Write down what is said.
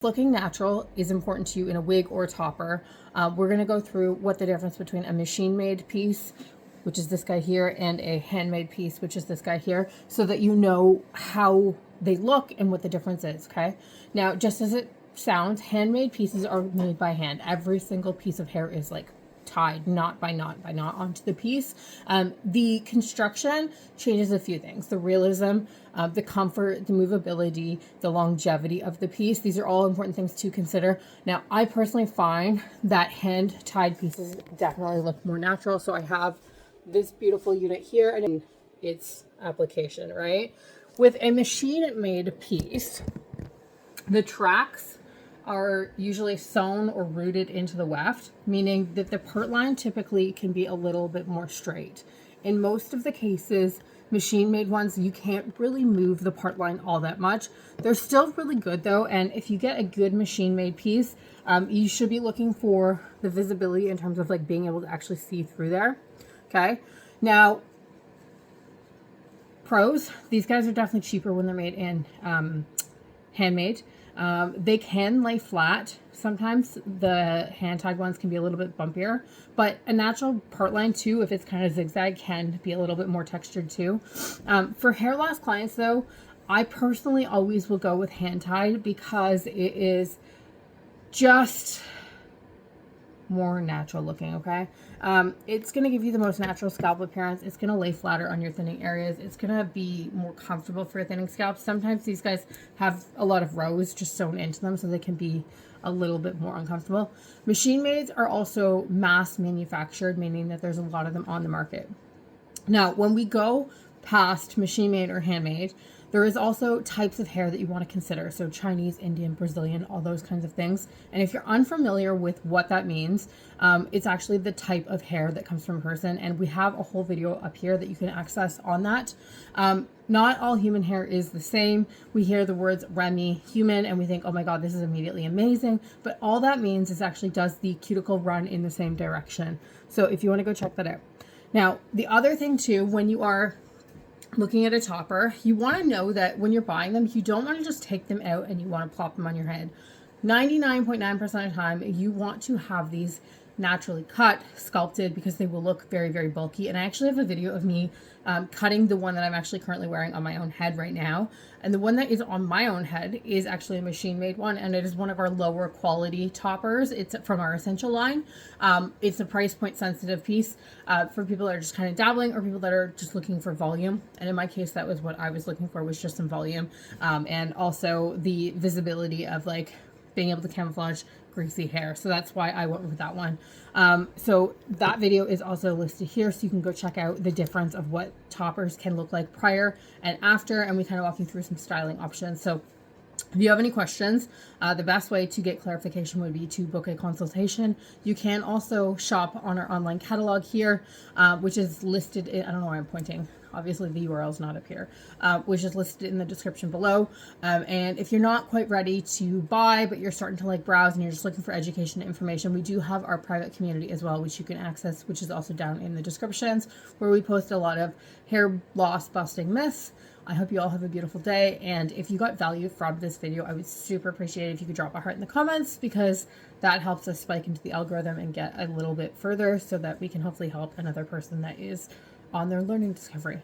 Looking natural is important to you in a wig or a topper. We're going to go through what the difference between a machine-made piece, which is this guy here, and a handmade piece, which is this guy here, so that you know how they look and what the difference is, okay? Now, just as it sounds, handmade pieces are made by hand. Every single piece of hair is like tied knot by knot by knot onto the piece. The construction changes a few things: the realism, the comfort, the movability, the longevity of the piece. These are all important things to consider. Now, I personally find that hand tied pieces definitely look more natural. So I have this beautiful unit here and its application, right? With a machine made piece, the tracks are usually sewn or rooted into the weft, meaning that the pert line typically can be a little bit more straight. In most of the cases, machine-made ones, you can't really move the part line all that much. They're still really good though, and if you get a good machine-made piece, you should be looking for the visibility in terms of like being able to actually see through there. Okay, now pros, these guys are definitely cheaper when they're made in handmade. They can lay flat. Sometimes the hand-tied ones can be a little bit bumpier, but a natural part line too, if it's kind of zigzag, can be a little bit more textured too. For hair loss clients though, I personally always will go with hand-tied because it is just more natural looking, okay? It's going to give you the most natural scalp appearance. It's going to lay flatter on your thinning areas. It's going to be more comfortable for your thinning scalp. Sometimes these guys have a lot of rows just sewn into them, so they can be a little bit more uncomfortable. Machine mades are also mass manufactured, meaning that there's a lot of them on the market. Now, when we go past machine made or handmade, there is also types of hair that you want to consider. So Chinese, Indian, Brazilian, all those kinds of things. And if you're unfamiliar with what that means, it's actually the type of hair that comes from a person. And we have a whole video up here that you can access on that. Not all human hair is the same. We hear the words Remy, human, and we think, oh my God, this is immediately amazing. But all that means is actually does the cuticle run in the same direction. So if you want to go check that out. Now, the other thing too, when you are looking at a topper, you want to know that when you're buying them, you don't want to just take them out and you want to plop them on your head. 99.9% of the time, you want to have these naturally cut, sculpted, because they will look very, very bulky. And I actually have a video of me cutting the one that I'm actually currently wearing on my own head right now. And the one that is on my own head is actually a machine made one, and it is one of our lower quality toppers. It's from our Essential line. It's a price point sensitive piece for people that are just kind of dabbling or people that are just looking for volume. And in my case, that was what I was looking for, was just some volume, and also the visibility of like being able to camouflage greasy hair. So that's why I went with that one. So that video is also listed here, so you can go check out the difference of what toppers can look like prior and after, and we kind of walk you through some styling options. So if you have any questions, the best way to get clarification would be to book a consultation. You can also shop on our online catalog here, which is listed in, I don't know why I'm pointing. Obviously the URL is not up here, which is listed in the description below. And if you're not quite ready to buy, but you're starting to like browse and you're just looking for education and information, we do have our private community as well, which you can access, which is also down in the descriptions, where we post a lot of hair loss busting myths. I hope you all have a beautiful day. And if you got value from this video, I would super appreciate it if you could drop a heart in the comments, because that helps us spike into the algorithm and get a little bit further so that we can hopefully help another person that is on their learning discovery.